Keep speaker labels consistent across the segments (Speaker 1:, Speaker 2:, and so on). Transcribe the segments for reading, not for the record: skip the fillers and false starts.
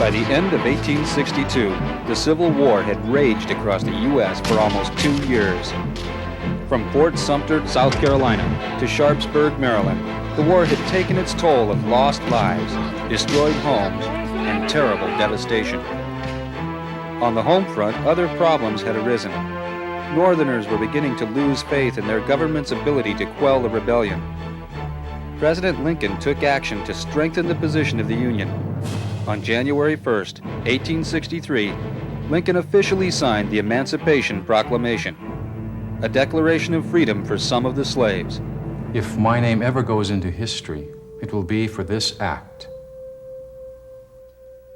Speaker 1: By the end of 1862, the Civil War had raged across the U.S. for almost 2 years. From Fort Sumter, South Carolina, to Sharpsburg, Maryland, the war had taken its toll of lost lives, destroyed homes, and terrible devastation. On the home front, other problems had arisen. Northerners were beginning to lose faith in their government's ability to quell the rebellion. President Lincoln took action to strengthen the position of the Union. On January 1st, 1863, Lincoln officially signed the Emancipation Proclamation, a declaration of freedom for some of the slaves.
Speaker 2: If my name ever goes into history, it will be for this act.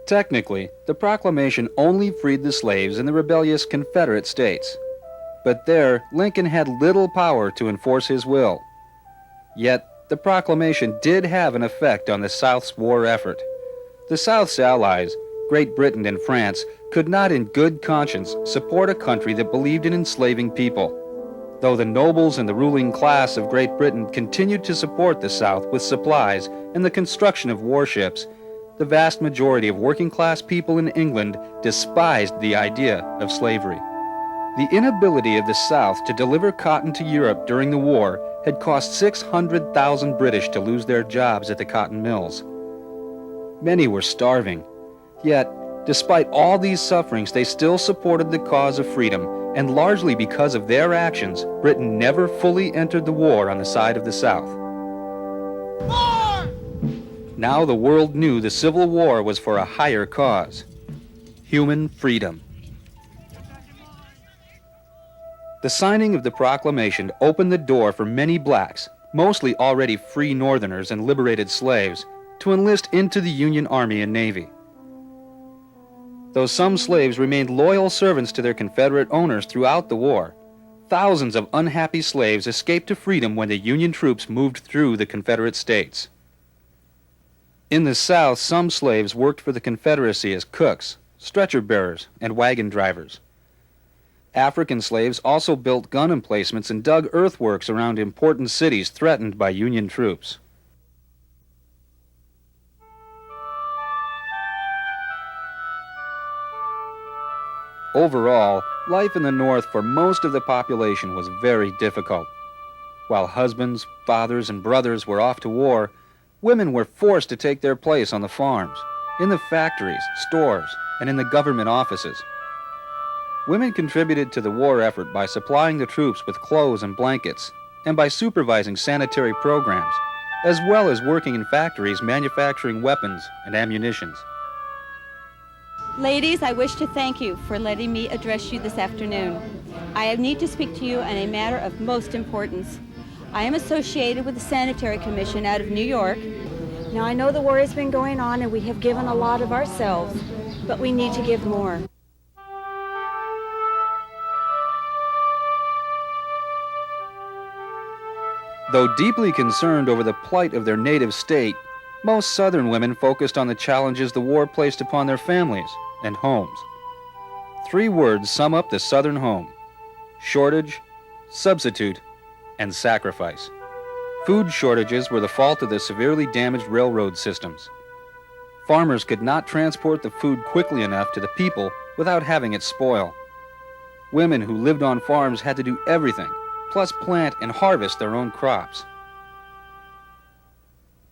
Speaker 1: Technically, the proclamation only freed the slaves in the rebellious Confederate States. But there, Lincoln had little power to enforce his will. Yet, the proclamation did have an effect on the South's war effort. The South's allies, Great Britain and France, could not in good conscience support a country that believed in enslaving people. Though the nobles and the ruling class of Great Britain continued to support the South with supplies and the construction of warships, the vast majority of working-class people in England despised the idea of slavery. The inability of the South to deliver cotton to Europe during the war had cost 600,000 British to lose their jobs at the cotton mills. Many were starving. Yet, despite all these sufferings, they still supported the cause of freedom, and largely because of their actions, Britain never fully entered the war on the side of the South. Now the world knew the Civil War was for a higher cause: human freedom. The signing of the proclamation opened the door for many blacks, mostly already free Northerners and liberated slaves, to enlist into the Union Army and Navy. Though some slaves remained loyal servants to their Confederate owners throughout the war, thousands of unhappy slaves escaped to freedom when the Union troops moved through the Confederate States. In the South, some slaves worked for the Confederacy as cooks, stretcher bearers, and wagon drivers. African slaves also built gun emplacements and dug earthworks around important cities threatened by Union troops. Overall, life in the North for most of the population was very difficult. While husbands, fathers, and brothers were off to war, women were forced to take their place on the farms, in the factories, stores, and in the government offices. Women contributed to the war effort by supplying the troops with clothes and blankets, and by supervising sanitary programs, as well as working in factories manufacturing weapons and ammunitions.
Speaker 3: Ladies, I wish to thank you for letting me address you this afternoon. I need to speak to you on a matter of most importance. I am associated with the Sanitary Commission out of New York.
Speaker 4: Now, I know the war has been going on and we have given a lot of ourselves, but we need to give more.
Speaker 1: Though deeply concerned over the plight of their native state, most Southern women focused on the challenges the war placed upon their families and homes. 3 words sum up the Southern home: shortage, substitute, and sacrifice. Food shortages were the fault of the severely damaged railroad systems. Farmers could not transport the food quickly enough to the people without having it spoil. Women who lived on farms had to do everything, plus plant and harvest their own crops.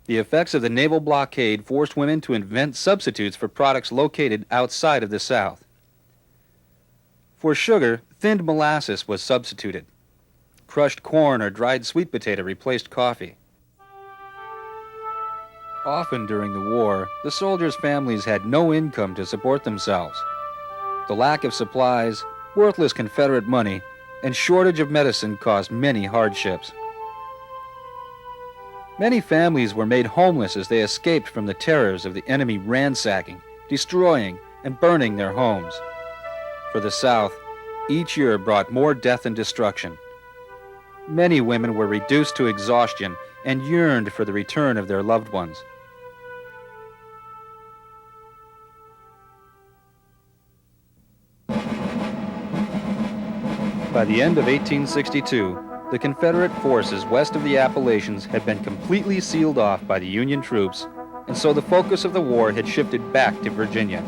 Speaker 1: The effects of the naval blockade forced women to invent substitutes for products located outside of the South. For sugar, thinned molasses was substituted. Crushed corn or dried sweet potato replaced coffee. Often during the war, the soldiers' families had no income to support themselves. The lack of supplies, worthless Confederate money, and shortage of medicine caused many hardships. Many families were made homeless as they escaped from the terrors of the enemy ransacking, destroying, and burning their homes. For the South, each year brought more death and destruction. Many women were reduced to exhaustion and yearned for the return of their loved ones. By the end of 1862, the Confederate forces west of the Appalachians had been completely sealed off by the Union troops, and so the focus of the war had shifted back to Virginia.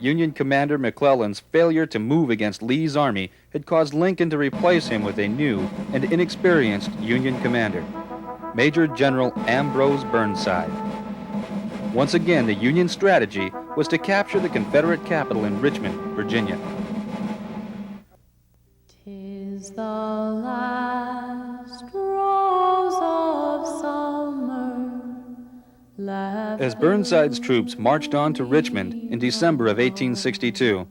Speaker 1: Union Commander McClellan's failure to move against Lee's army had caused Lincoln to replace him with a new and inexperienced Union commander, Major General Ambrose Burnside. Once again, the Union strategy was to capture the Confederate capital in Richmond, Virginia.
Speaker 5: 'Tis the last rose of summer.
Speaker 1: As Burnside's troops marched on to Richmond in December of 1862,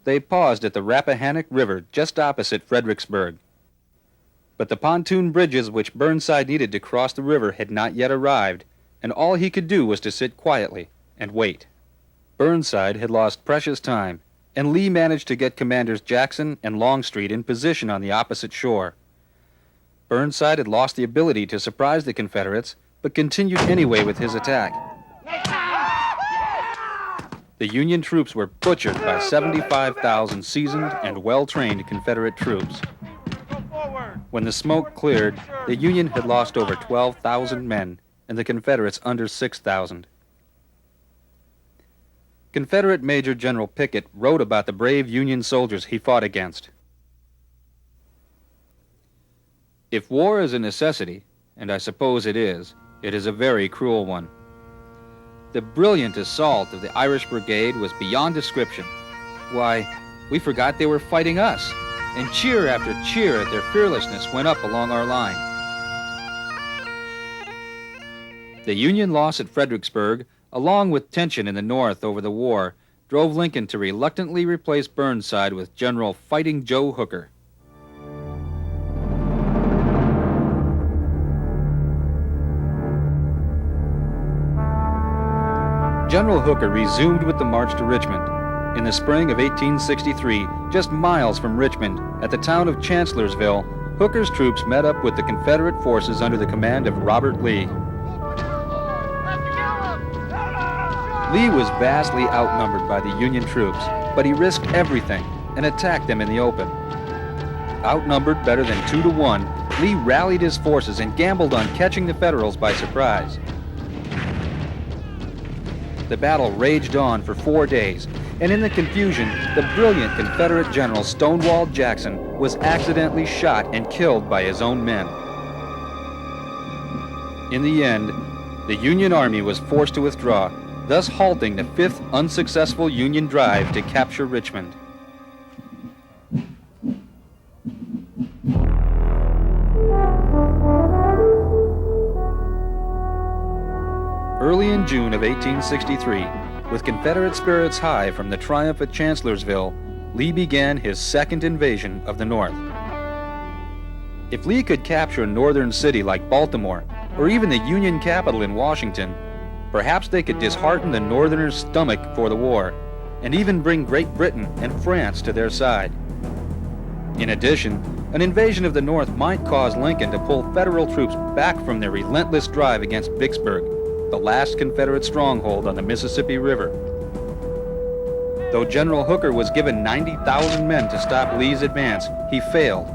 Speaker 1: they paused at the Rappahannock River just opposite Fredericksburg. But the pontoon bridges which Burnside needed to cross the river had not yet arrived, and all he could do was to sit quietly and wait. Burnside had lost precious time, and Lee managed to get Commanders Jackson and Longstreet in position on the opposite shore. Burnside had lost the ability to surprise the Confederates, but continued anyway with his attack. The Union troops were butchered by 75,000 seasoned and well-trained Confederate troops. When the smoke cleared, the Union had lost over 12,000 men, and the Confederates under 6,000. Confederate Major General Pickett wrote about the brave Union soldiers he fought against. If war is a necessity, and I suppose it is a very cruel one. The brilliant assault of the Irish Brigade was beyond description. Why, we forgot they were fighting us, and cheer after cheer at their fearlessness went up along our line. The Union loss at Fredericksburg, along with tension in the North over the war, drove Lincoln to reluctantly replace Burnside with General Fighting Joe Hooker. General Hooker resumed with the march to Richmond. In the spring of 1863, just miles from Richmond, at the town of Chancellorsville, Hooker's troops met up with the Confederate forces under the command of Robert Lee. Lee was vastly outnumbered by the Union troops, but he risked everything and attacked them in the open. Outnumbered better than 2-1, Lee rallied his forces and gambled on catching the Federals by surprise. The battle raged on for 4 days, and in the confusion, the brilliant Confederate General Stonewall Jackson was accidentally shot and killed by his own men. In the end, the Union Army was forced to withdraw, thus halting the 5th unsuccessful Union drive to capture Richmond. Early in June of 1863, with Confederate spirits high from the triumph at Chancellorsville, Lee began his second invasion of the North. If Lee could capture a northern city like Baltimore, or even the Union capital in Washington, perhaps they could dishearten the Northerners' stomach for the war, and even bring Great Britain and France to their side. In addition, an invasion of the North might cause Lincoln to pull Federal troops back from their relentless drive against Vicksburg, the last Confederate stronghold on the Mississippi River. Though General Hooker was given 90,000 men to stop Lee's advance, he failed,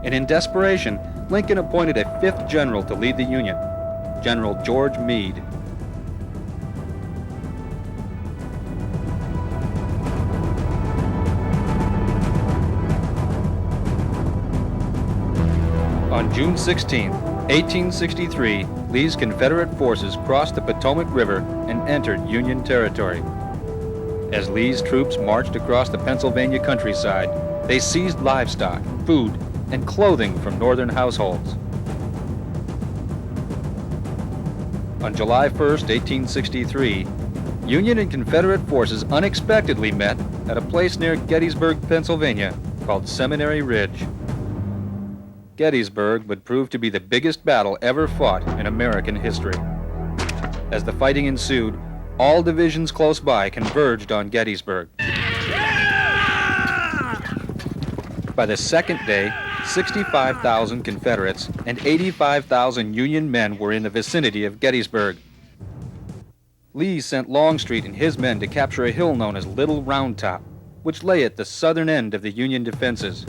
Speaker 1: and in desperation, Lincoln appointed a 5th general to lead the Union, General George Meade. On June 16, 1863, Lee's Confederate forces crossed the Potomac River and entered Union territory. As Lee's troops marched across the Pennsylvania countryside, they seized livestock, food, and clothing from northern households. On July 1, 1863, Union and Confederate forces unexpectedly met at a place near Gettysburg, Pennsylvania, called Seminary Ridge. Gettysburg would prove to be the biggest battle ever fought in American history. As the fighting ensued, all divisions close by converged on Gettysburg. By the second day, 65,000 Confederates and 85,000 Union men were in the vicinity of Gettysburg. Lee sent Longstreet and his men to capture a hill known as Little Round Top, which lay at the southern end of the Union defenses.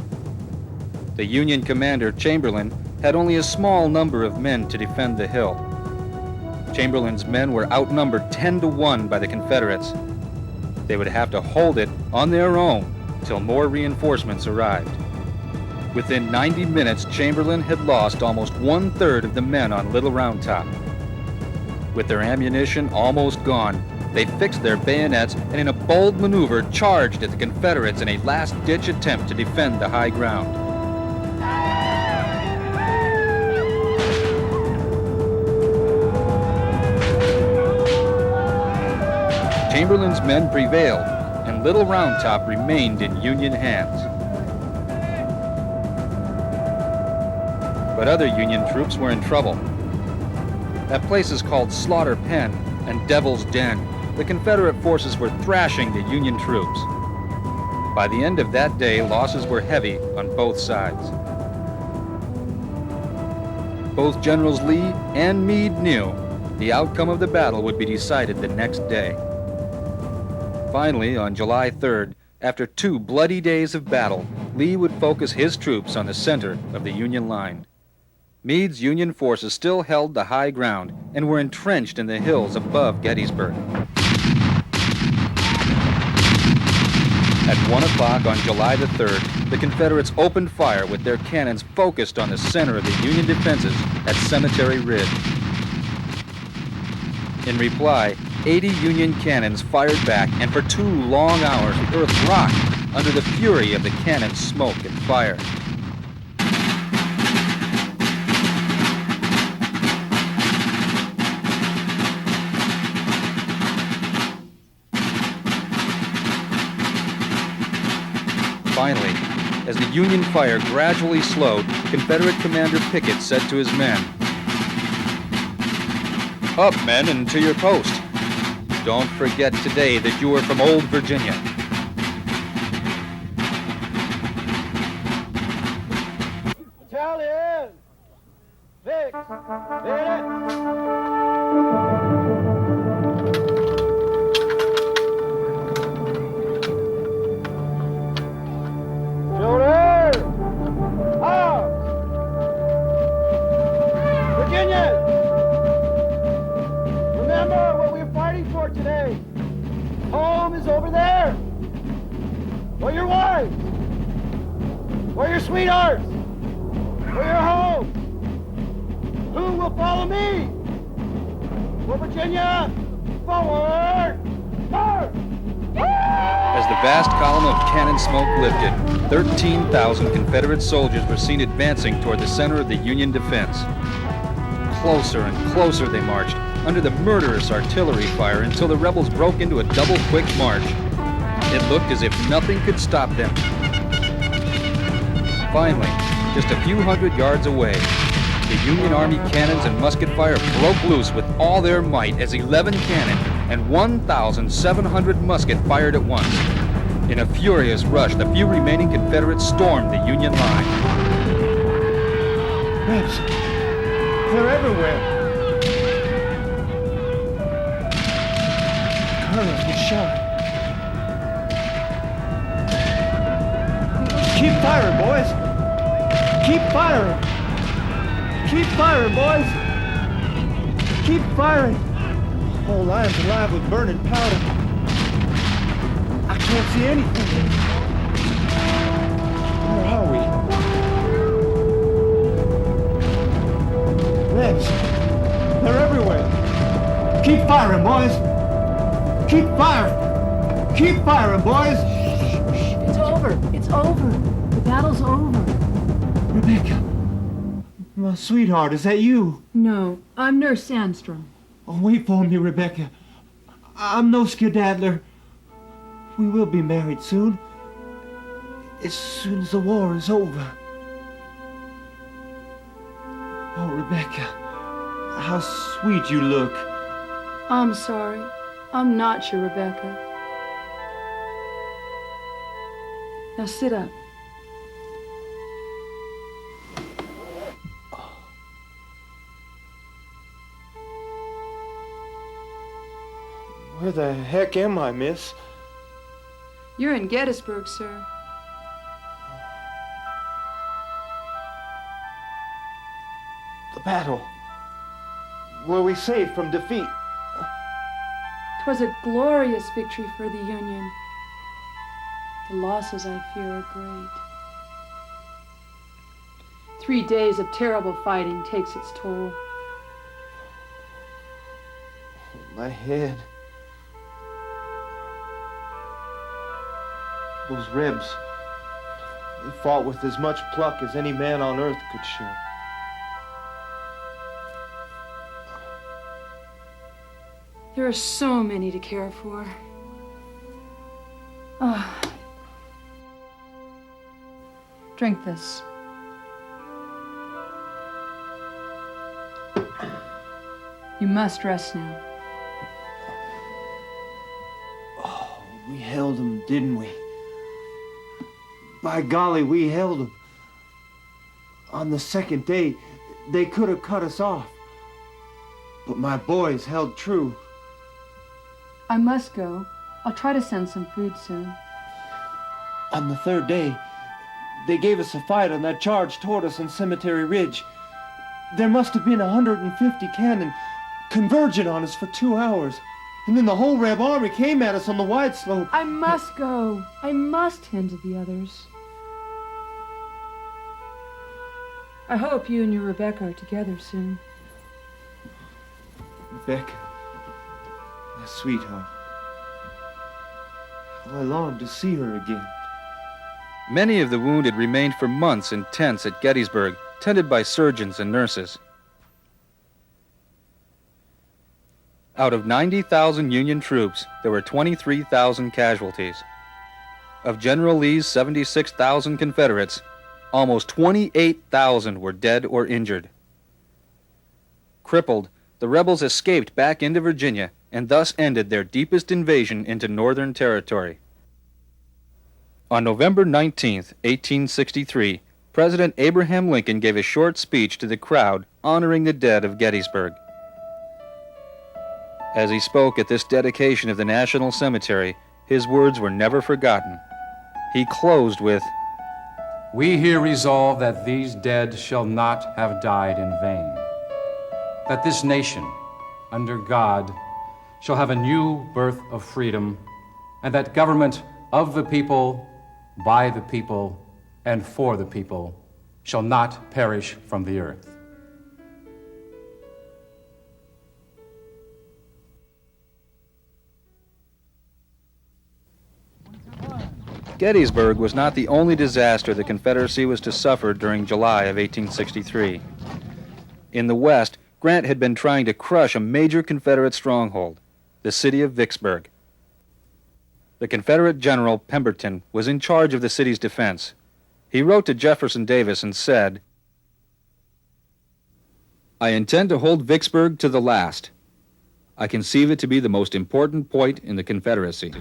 Speaker 1: The Union commander, Chamberlain, had only a small number of men to defend the hill. Chamberlain's men were outnumbered 10 to 1 by the Confederates. They would have to hold it on their own till more reinforcements arrived. Within 90 minutes, Chamberlain had lost almost 1/3 of the men on Little Round Top. With their ammunition almost gone, they fixed their bayonets and in a bold maneuver charged at the Confederates in a last-ditch attempt to defend the high ground. Chamberlain's men prevailed, and Little Round Top remained in Union hands. But other Union troops were in trouble. At places called Slaughter Pen and Devil's Den, the Confederate forces were thrashing the Union troops. By the end of that day, losses were heavy on both sides. Both Generals Lee and Meade knew the outcome of the battle would be decided the next day. Finally, on July 3rd, after 2 bloody days of battle, Lee would focus his troops on the center of the Union line. Meade's Union forces still held the high ground and were entrenched in the hills above Gettysburg. At 1 o'clock on July the 3rd, the Confederates opened fire with their cannons focused on the center of the Union defenses at Cemetery Ridge. In reply, 80 Union cannons fired back, and for 2 long hours the earth rocked under the fury of the cannon's smoke and fire. Finally, as the Union fire gradually slowed, Confederate Commander Pickett said to his men, "Up, men, and to your post. Don't forget today that you are from old Virginia."
Speaker 6: Battalion! Fix! Shoulder! Out! Virginia! Remember what we're fighting for today. Home is over there. Where your wives. Where your sweethearts. Where your home. Who will follow me? For Virginia, forward! March!
Speaker 1: As the vast column of cannon smoke lifted, 13,000 Confederate soldiers were seen advancing toward the center of the Union defense. Closer and closer they marched, under the murderous artillery fire, until the rebels broke into a double-quick march. It looked as if nothing could stop them. Finally, just a few hundred yards away, the Union Army cannons and musket fire broke loose with all their might as 11 cannon and 1,700 musket fired at once. In a furious rush, the few remaining Confederates stormed the Union line.
Speaker 6: Rebs, they're everywhere. Colonel's been shot. Keep firing, boys. Keep firing. Keep firing, boys. Keep firing. Whole line's alive with burning powder. I can't see anything. Where are we? Rebs, they're everywhere. Keep firing, boys. Keep firing. Keep firing, boys.
Speaker 7: It's over. It's over. The battle's over.
Speaker 6: Rebecca, my sweetheart, is that you?
Speaker 7: No, I'm Nurse Sandstrom.
Speaker 6: Oh, wait for me, Rebecca. I'm no skedaddler. We will be married soon. As soon as the war is over. Oh, Rebecca, how sweet you look.
Speaker 7: I'm sorry. I'm not your Rebecca. Now sit up.
Speaker 6: Where the heck am I, miss?
Speaker 7: You're in Gettysburg, sir.
Speaker 6: The battle. were we saved from defeat.
Speaker 7: 'Twas a glorious victory for the Union. The losses, I fear, are great. 3 days of terrible fighting takes its toll.
Speaker 6: My head. Those Rebs, they fought with as much pluck as any man on earth could show.
Speaker 7: There are so many to care for. Ah. Drink this. You must rest now.
Speaker 6: Oh, we held them, didn't we? By golly, we held them. On the second day, they could have cut us off. But my boys held true.
Speaker 7: I must go. I'll try to send some food soon.
Speaker 6: On the third day, they gave us a fight on that charge toward us on Cemetery Ridge. There must have been 150 cannon converging on us for 2 hours. And then the whole Reb army came at us on the wide slope.
Speaker 7: I must go. I must tend to the others. I hope you and your Rebecca are together soon.
Speaker 6: Rebecca, my sweetheart. How I long to see her again.
Speaker 1: Many of the wounded remained for months in tents at Gettysburg, tended by surgeons and nurses. Out of 90,000 Union troops, there were 23,000 casualties. Of General Lee's 76,000 Confederates, almost 28,000 were dead or injured. Crippled, the rebels escaped back into Virginia and thus ended their deepest invasion into Northern territory. On November 19, 1863, President Abraham Lincoln gave a short speech to the crowd honoring the dead of Gettysburg. As he spoke at this dedication of the National Cemetery, his words were never forgotten. He closed with,
Speaker 2: We here resolve that these dead shall not have died in vain, that this nation, under God, shall have a new birth of freedom, and that government of the people, by the people, and for the people shall not perish from the earth.
Speaker 1: Gettysburg was not the only disaster the Confederacy was to suffer during July of 1863. In the West, Grant had been trying to crush a major Confederate stronghold, the city of Vicksburg. The Confederate General Pemberton was in charge of the city's defense. He wrote to Jefferson Davis and said, I intend to hold Vicksburg to the last. I conceive it to be the most important point in the Confederacy.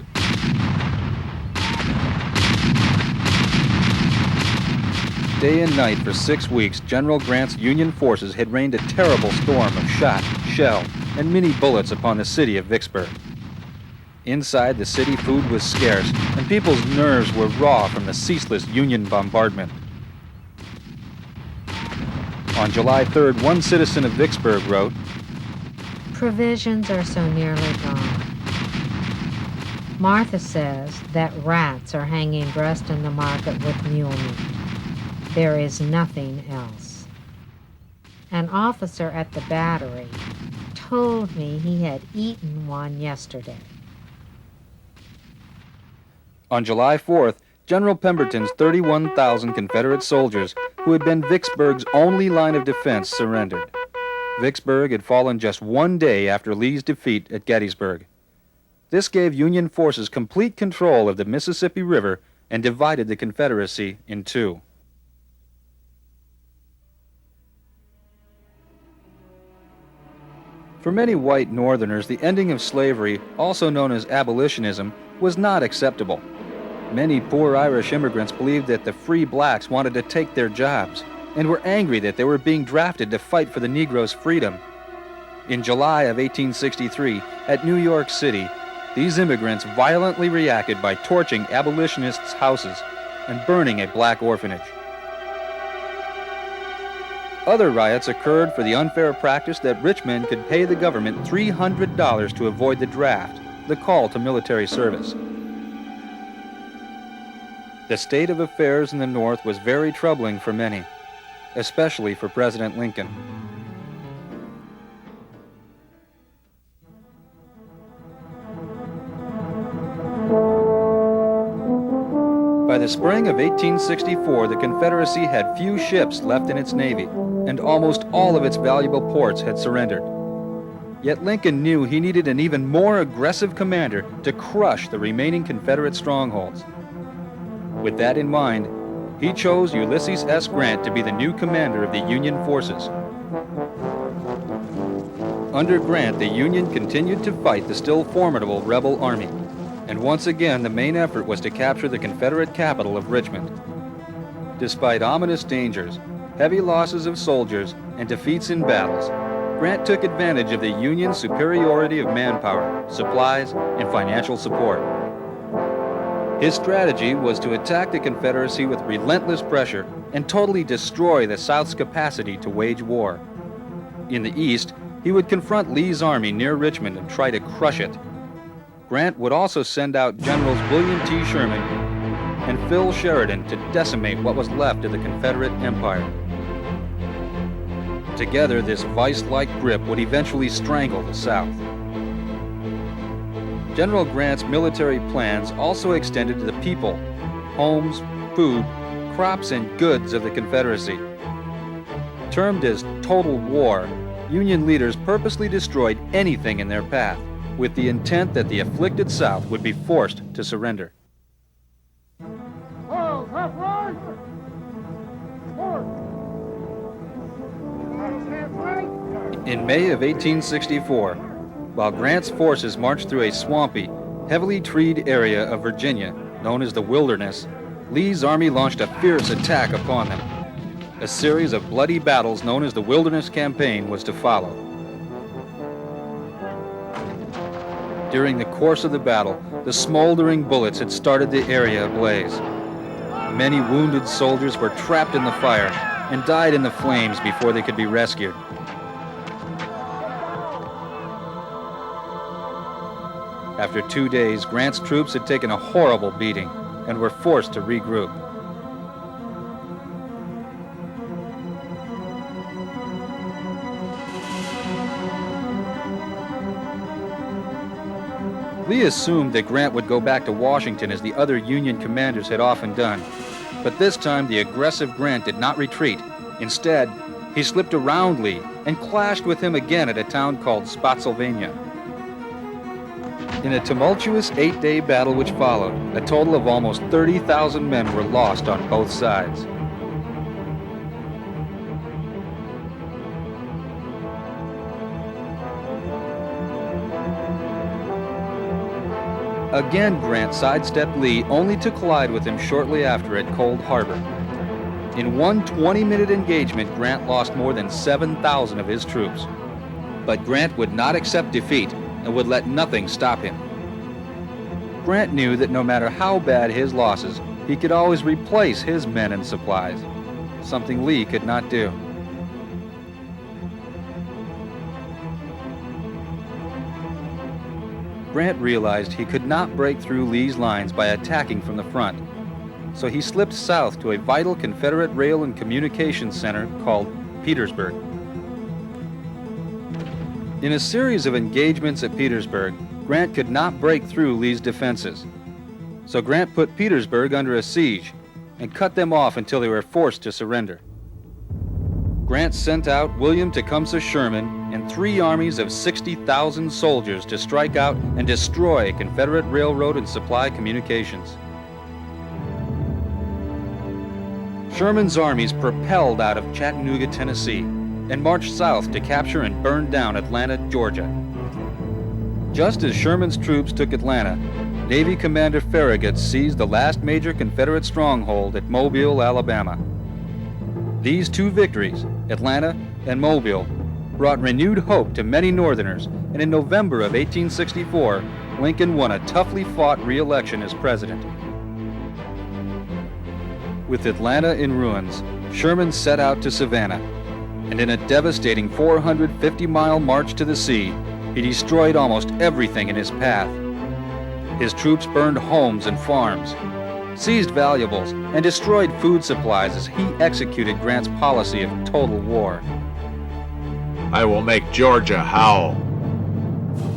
Speaker 1: Day and night for 6 weeks, General Grant's Union forces had rained a terrible storm of shot, shell, and mini bullets upon the city of Vicksburg. Inside the city, food was scarce, and people's nerves were raw from the ceaseless Union bombardment. On July 3rd, one citizen of Vicksburg wrote,
Speaker 8: Provisions are so nearly gone. Martha says that rats are hanging dressed in the market with mule meat. There is nothing else. An officer at the battery told me he had eaten one yesterday.
Speaker 1: On July 4th, General Pemberton's 31,000 Confederate soldiers, who had been Vicksburg's only line of defense, surrendered. Vicksburg had fallen just 1 day after Lee's defeat at Gettysburg. This gave Union forces complete control of the Mississippi River and divided the Confederacy in two. For many white Northerners, the ending of slavery, also known as abolitionism, was not acceptable. Many poor Irish immigrants believed that the free blacks wanted to take their jobs and were angry that they were being drafted to fight for the Negro's freedom. In July of 1863, at New York City, these immigrants violently reacted by torching abolitionists' houses and burning a black orphanage. Other riots occurred for the unfair practice that rich men could pay the government $300 to avoid the draft, the call to military service. The state of affairs in the North was very troubling for many, especially for President Lincoln. By the spring of 1864, the Confederacy had few ships left in its navy, and almost all of its valuable ports had surrendered. Yet Lincoln knew he needed an even more aggressive commander to crush the remaining Confederate strongholds. With that in mind, he chose Ulysses S. Grant to be the new commander of the Union forces. Under Grant, the Union continued to fight the still formidable rebel army, and once again the main effort was to capture the Confederate capital of Richmond. Despite ominous dangers, heavy losses of soldiers, and defeats in battles, Grant took advantage of the Union's superiority of manpower, supplies, and financial support. His strategy was to attack the Confederacy with relentless pressure and totally destroy the South's capacity to wage war. In the East, he would confront Lee's army near Richmond and try to crush it. Grant would also send out Generals William T. Sherman and Phil Sheridan to decimate what was left of the Confederate Empire. Together, this vice-like grip would eventually strangle the South. General Grant's military plans also extended to the people, homes, food, crops, and goods of the Confederacy. Termed as total war, Union leaders purposely destroyed anything in their path, with the intent that the afflicted South would be forced to surrender. In May of 1864, while Grant's forces marched through a swampy, heavily treed area of Virginia known as the Wilderness, Lee's army launched a fierce attack upon them. A series of bloody battles known as the Wilderness Campaign was to follow. During the course of the battle, the smoldering bullets had started the area ablaze. Many wounded soldiers were trapped in the fire and died in the flames before they could be rescued. After 2 days, Grant's troops had taken a horrible beating and were forced to regroup. Lee assumed that Grant would go back to Washington as the other Union commanders had often done. But this time, the aggressive Grant did not retreat. Instead, he slipped around Lee and clashed with him again at a town called Spotsylvania. In a tumultuous 8-day battle which followed, a total of almost 30,000 men were lost on both sides. Again, Grant sidestepped Lee, only to collide with him shortly after at Cold Harbor. In one 20-minute engagement, Grant lost more than 7,000 of his troops. But Grant would not accept defeat and would let nothing stop him. Grant knew that no matter how bad his losses, he could always replace his men and supplies, something Lee could not do. Grant realized he could not break through Lee's lines by attacking from the front, so he slipped south to a vital Confederate rail and communications center called Petersburg. In a series of engagements at Petersburg, Grant could not break through Lee's defenses, so Grant put Petersburg under a siege and cut them off until they were forced to surrender. Grant sent out William Tecumseh Sherman and 3 armies of 60,000 soldiers to strike out and destroy Confederate railroad and supply communications. Sherman's armies propelled out of Chattanooga, Tennessee, and marched south to capture and burn down Atlanta, Georgia. Just as Sherman's troops took Atlanta, Navy Commander Farragut seized the last major Confederate stronghold at Mobile, Alabama. These 2 victories, Atlanta and Mobile, brought renewed hope to many Northerners, and in November of 1864, Lincoln won a toughly fought re-election as president. With Atlanta in ruins, Sherman set out to Savannah. and in a devastating 450-mile march to the sea, he destroyed almost everything in his path. His troops burned homes and farms, seized valuables, and destroyed food supplies as he executed Grant's policy of total war.
Speaker 9: I will make Georgia howl,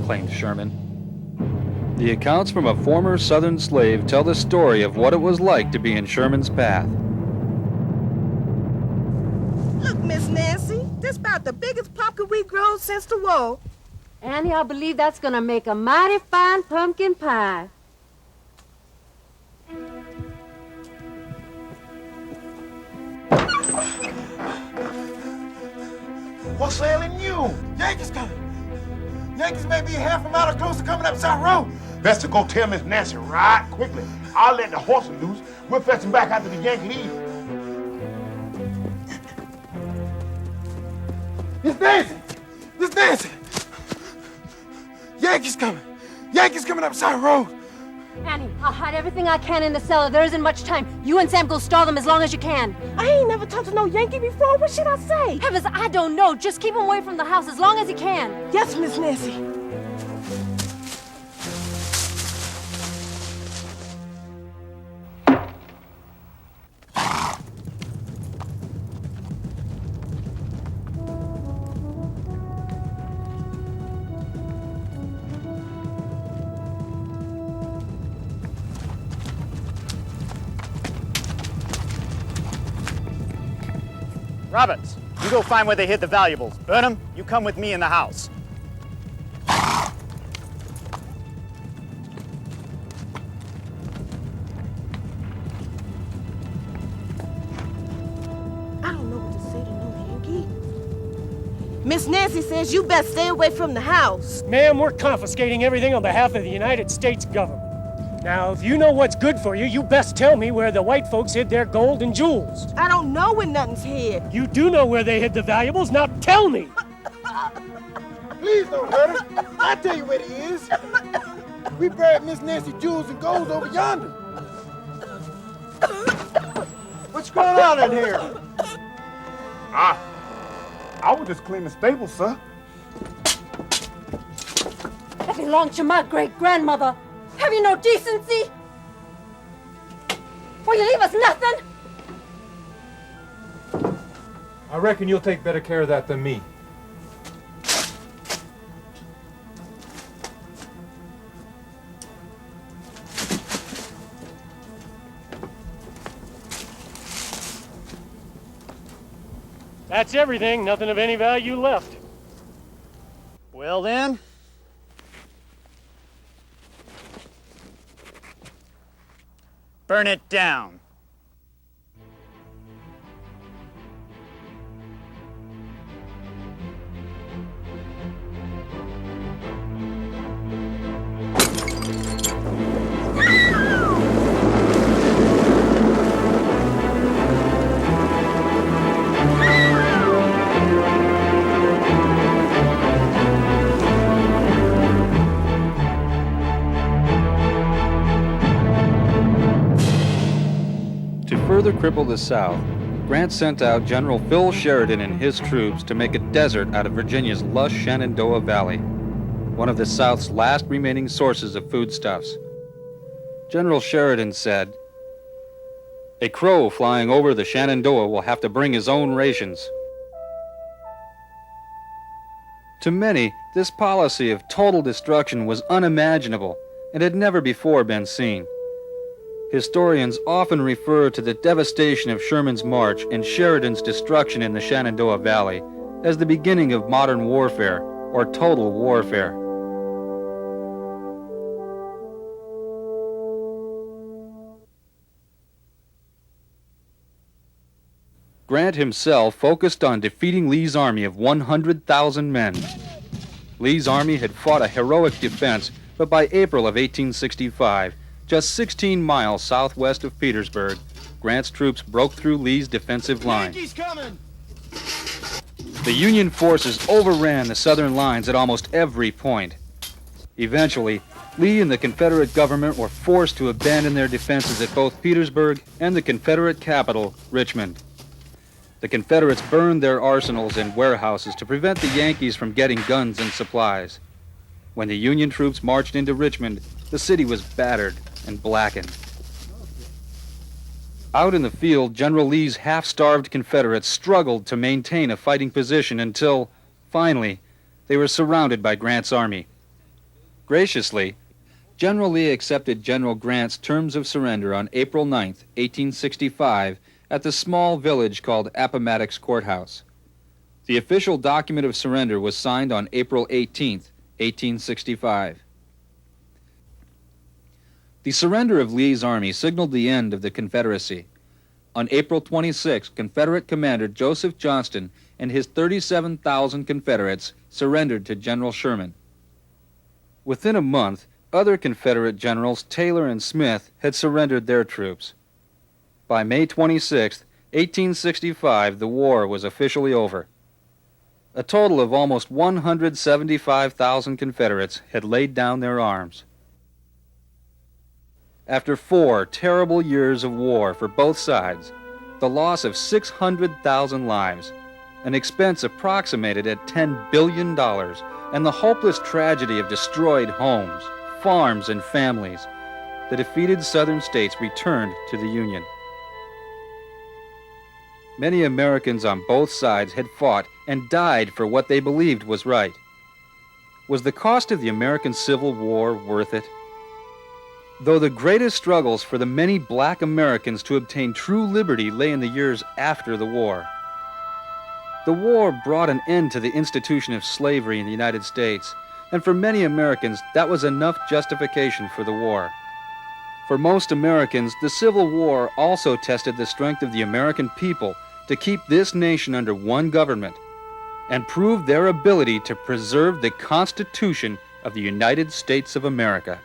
Speaker 1: claimed Sherman. The accounts from a former Southern slave tell the story of what it was like to be in Sherman's path.
Speaker 10: Look, Miss Nancy, this about the biggest pumpkin we grown since the war.
Speaker 11: Annie, I believe that's gonna make a mighty fine pumpkin pie.
Speaker 6: What's ailing you? Yankees coming. Yankees may be half a mile closer coming up South Road. Best to go tell Miss Nancy right quickly. I'll let the horses loose. We'll fetch them back after the Yankee leave. Miss Nancy! Miss Nancy! Yankees coming! Yankees coming up South Road!
Speaker 11: Annie, I'll hide everything I can in the cellar. There isn't much time. You and Sam go stall them as long as you can.
Speaker 10: I ain't never talked to no Yankee before. What should I say?
Speaker 11: Heavens, I don't know. Just keep him away from the house as long as you can.
Speaker 10: Yes, Miss Nancy.
Speaker 12: Roberts, you go find where they hid the valuables. Burnham, you come with me in the house.
Speaker 10: I don't know what to say to no Yankee. Miss Nancy says you best stay away from the house.
Speaker 13: Ma'am, we're confiscating everything on behalf of the United States government. Now, if you know what's good for you, you best tell me where the white folks hid their gold and jewels.
Speaker 10: I don't know where nothing's hid.
Speaker 13: You do know where they hid the valuables. Now tell me.
Speaker 6: Please don't hurt her. I'll tell you where he is. We buried Miss Nancy jewels and golds over yonder. What's going on in here? I was just cleaning the stable, sir.
Speaker 11: That belonged to my great-grandmother. Have you no decency? Will you leave us nothing?
Speaker 14: I reckon you'll take better care of that than me.
Speaker 13: That's everything. Nothing of any value left.
Speaker 12: Well then, burn it down.
Speaker 1: To further cripple the South, Grant sent out General Phil Sheridan and his troops to make a desert out of Virginia's lush Shenandoah Valley, one of the South's last remaining sources of foodstuffs. General Sheridan said, "A crow flying over the Shenandoah will have to bring his own rations." To many, this policy of total destruction was unimaginable and had never before been seen. Historians often refer to the devastation of Sherman's march and Sheridan's destruction in the Shenandoah Valley as the beginning of modern warfare, or total warfare. Grant himself focused on defeating Lee's army of 100,000 men. Lee's army had fought a heroic defense, but by April of 1865, just 16 miles southwest of Petersburg, Grant's troops broke through Lee's defensive line.
Speaker 6: Yankees coming!
Speaker 1: The Union forces overran the Southern lines at almost every point. Eventually, Lee and the Confederate government were forced to abandon their defenses at both Petersburg and the Confederate capital, Richmond. The Confederates burned their arsenals and warehouses to prevent the Yankees from getting guns and supplies. When the Union troops marched into Richmond, the city was battered and blackened. Out in the field, General Lee's half-starved Confederates struggled to maintain a fighting position until, finally, they were surrounded by Grant's army. Graciously, General Lee accepted General Grant's terms of surrender on April 9, 1865, at the small village called Appomattox Courthouse. The official document of surrender was signed on April 18, 1865. The surrender of Lee's army signaled the end of the Confederacy. On April 26, Confederate Commander Joseph Johnston and his 37,000 Confederates surrendered to General Sherman. Within a month, other Confederate generals, Taylor and Smith, had surrendered their troops. By May 26, 1865, the war was officially over. A total of almost 175,000 Confederates had laid down their arms. After 4 terrible years of war for both sides, the loss of 600,000 lives, an expense approximated at $10 billion, and the hopeless tragedy of destroyed homes, farms, and families, the defeated Southern states returned to the Union. Many Americans on both sides had fought and died for what they believed was right. Was the cost of the American Civil War worth it? Though the greatest struggles for the many black Americans to obtain true liberty lay in the years after the war. The war brought an end to the institution of slavery in the United States, and for many Americans, that was enough justification for the war. For most Americans, the Civil War also tested the strength of the American people to keep this nation under one government and proved their ability to preserve the Constitution of the United States of America.